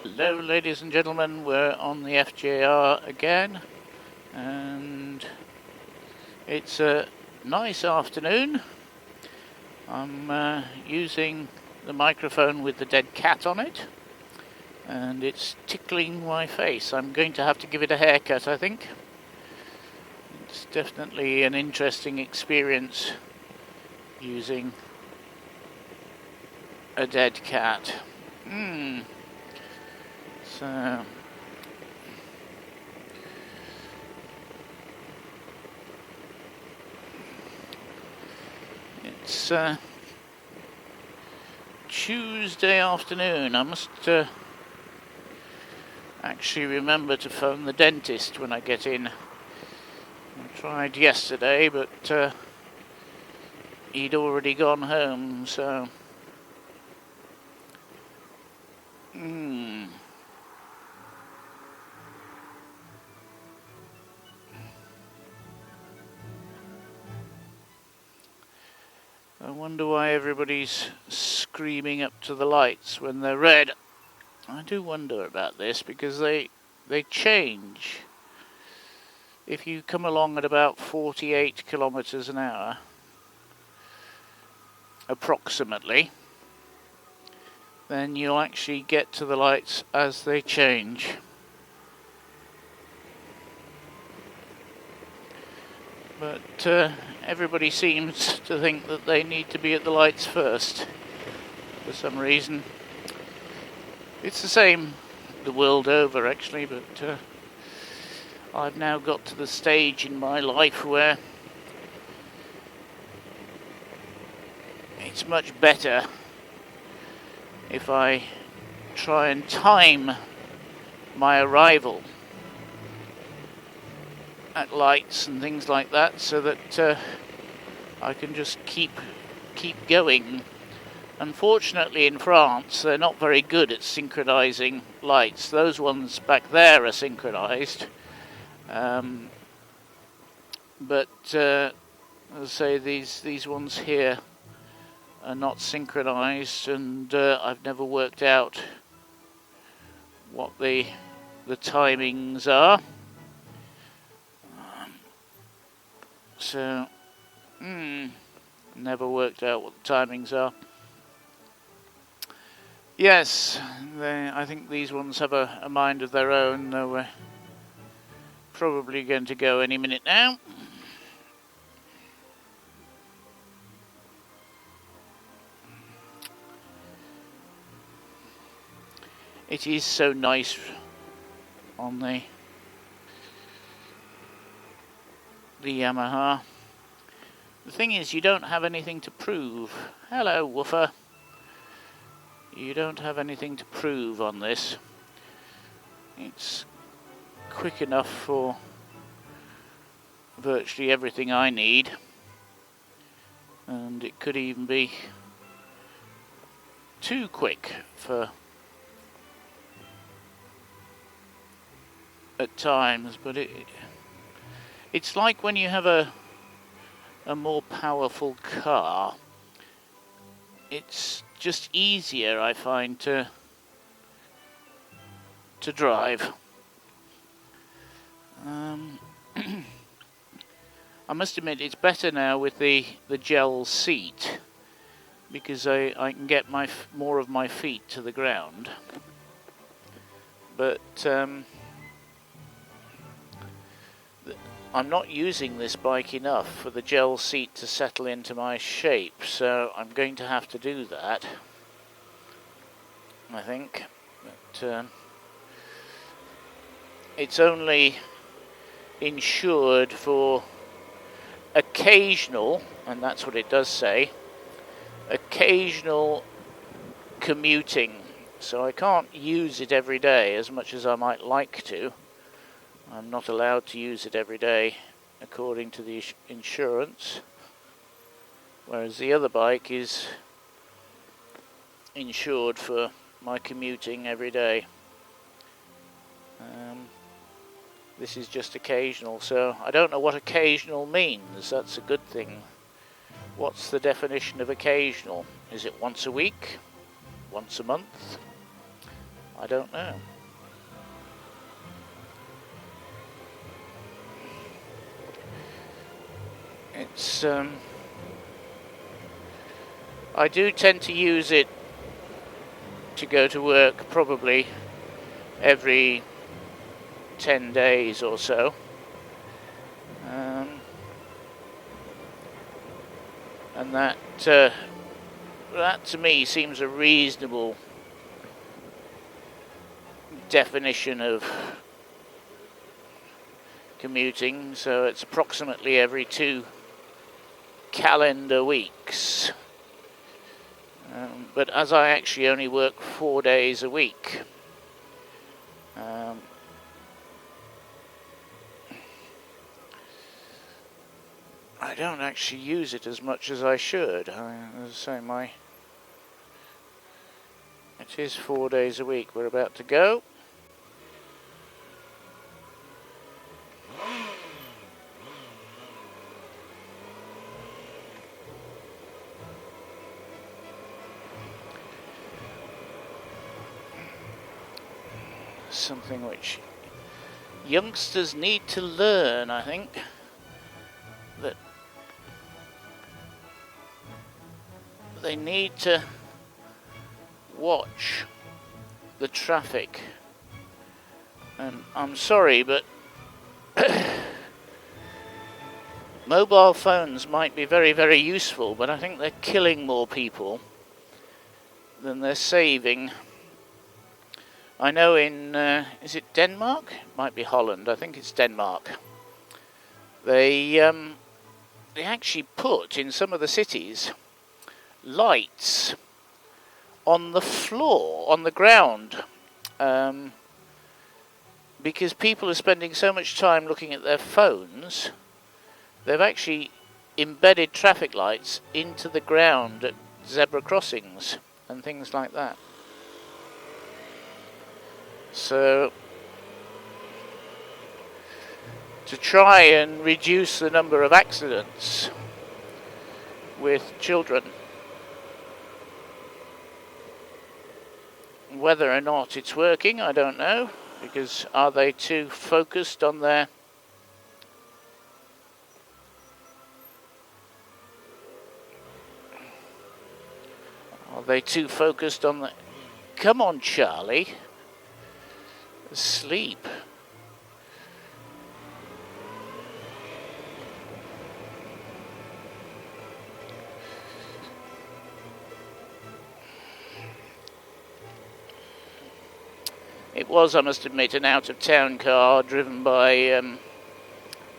Hello ladies and gentlemen, we're on the FJR again, and it's a nice afternoon. I'm using the microphone with the dead cat on it, and it's tickling my face. I'm going to have to give it a haircut, I think. It's definitely an interesting experience using a dead cat. So it's Tuesday afternoon. I must actually remember to phone the dentist when I get in. I tried yesterday, but he'd already gone home, so I wonder why everybody's screaming up to the lights when they're red. I do wonder about this because they change. If you come along at about 48 kilometers an hour, approximately, then you'll actually get to the lights as they change. But everybody seems to think that they need to be at the lights first for some reason. It's the same the world over actually, but I've now got to the stage in my life where it's much better if I try and time my arrival at lights and things like that, so that I can just keep going. Unfortunately, in France, they're not very good at synchronizing lights. Those ones back there are synchronized, but as I say, these ones here are not synchronized, and I've never worked out what the timings are. So, never worked out what the timings are. Yes, I think these ones have a mind of their own, though we're probably going to go any minute now. It is so nice on the Yamaha. The thing is, you don't have anything to prove. Hello, woofer. You don't have anything to prove on this. It's quick enough for virtually everything I need, and it could even be too quick for at times, but it's like when you have a more powerful car, it's just easier, I find, to drive. I must admit it's better now with the gel seat, because I can get more of my feet to the ground. But I'm not using this bike enough for the gel seat to settle into my shape, so I'm going to have to do that, I think. But it's only insured for occasional, and that's what it does say, occasional commuting. So I can't use it every day as much as I might like to. I'm not allowed to use it every day according to the insurance, whereas the other bike is insured for my commuting every day. This is just occasional, so I don't know what occasional means. That's a good thing. What's the definition of occasional? Is it once a week? Once a month? I don't know. It's I do tend to use it to go to work probably every 10 days or so. And that to me seems a reasonable definition of commuting. So it's approximately every 2 calendar weeks. But as I actually only work 4 days a week, I don't actually use it as much as I should. As I say, it is 4 days a week. We're about to go. Something which youngsters need to learn, I think, that they need to watch the traffic. And I'm sorry, but mobile phones might be very, very useful, but I think they're killing more people than they're saving. I know in, is it Denmark? It might be Holland. I think it's Denmark. They actually put in some of the cities lights on the floor, on the ground, because people are spending so much time looking at their phones. They've actually embedded traffic lights into the ground at zebra crossings and things like that. So, to try and reduce the number of accidents with children, whether or not it's working, I don't know, because are they too focused on their come on, Charlie. Sleep. It was, I must admit, an out-of-town car driven by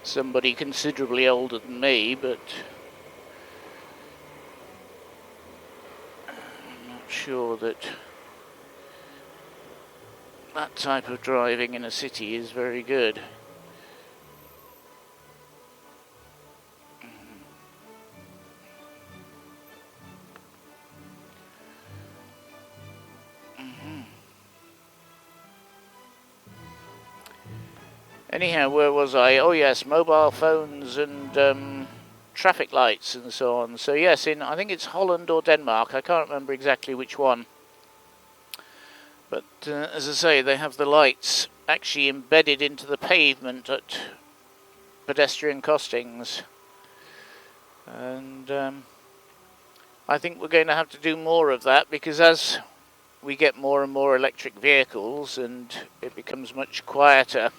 somebody considerably older than me, but I'm not sure that that type of driving in a city is very good. Anyhow, where was I? Oh yes, mobile phones and traffic lights and so on. So yes, I think it's Holland or Denmark. I can't remember exactly which one. But as I say, they have the lights actually embedded into the pavement at pedestrian crossings. And I think we're going to have to do more of that, because as we get more and more electric vehicles and it becomes much quieter,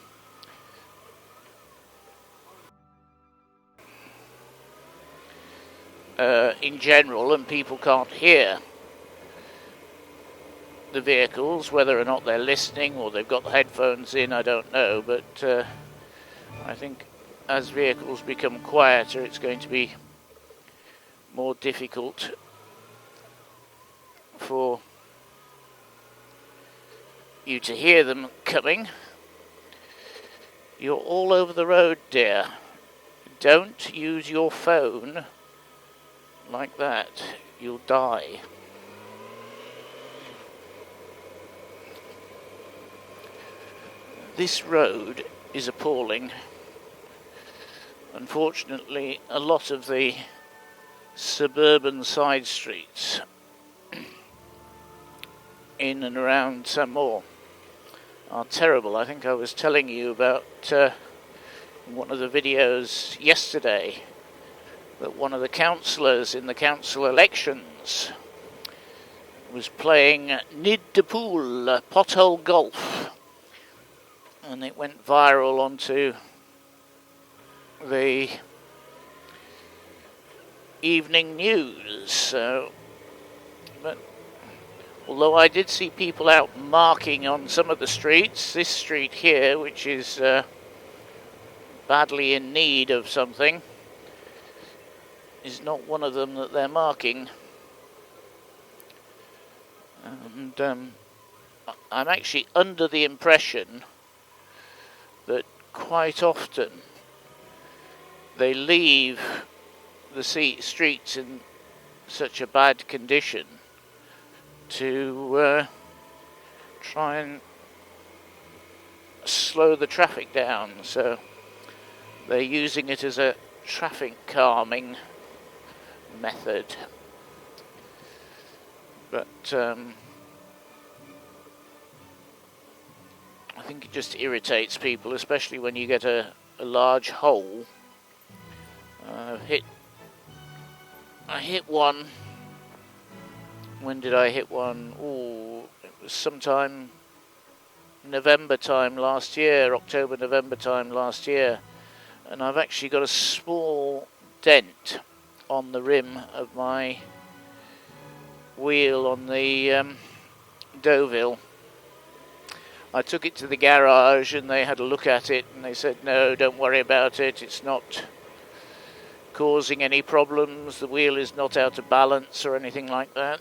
in general, and people can't hear the vehicles, whether or not they're listening or they've got the headphones in, I don't know, but I think as vehicles become quieter, it's going to be more difficult for you to hear them coming. You're all over the road, dear. Don't use your phone like that. You'll die. This road is appalling. Unfortunately, a lot of the suburban side streets in and around some more are terrible. I think I was telling you about one of the videos yesterday that one of the councillors in the council elections was playing Nid de Pool, pothole golf, and it went viral onto the evening news. So, but although I did see people out marking on some of the streets, this street here, which is badly in need of something, is not one of them that they're marking. And I'm actually under the impression that quite often they leave the streets in such a bad condition to try and slow the traffic down. So they're using it as a traffic calming method. But I think it just irritates people, especially when you get a large hole. I hit one. When did I hit one? Oh, it was sometime November time last year, October, November time last year. And I've actually got a small dent on the rim of my wheel on the Deauville. I took it to the garage and they had a look at it and they said, no, don't worry about it, it's not causing any problems, the wheel is not out of balance or anything like that.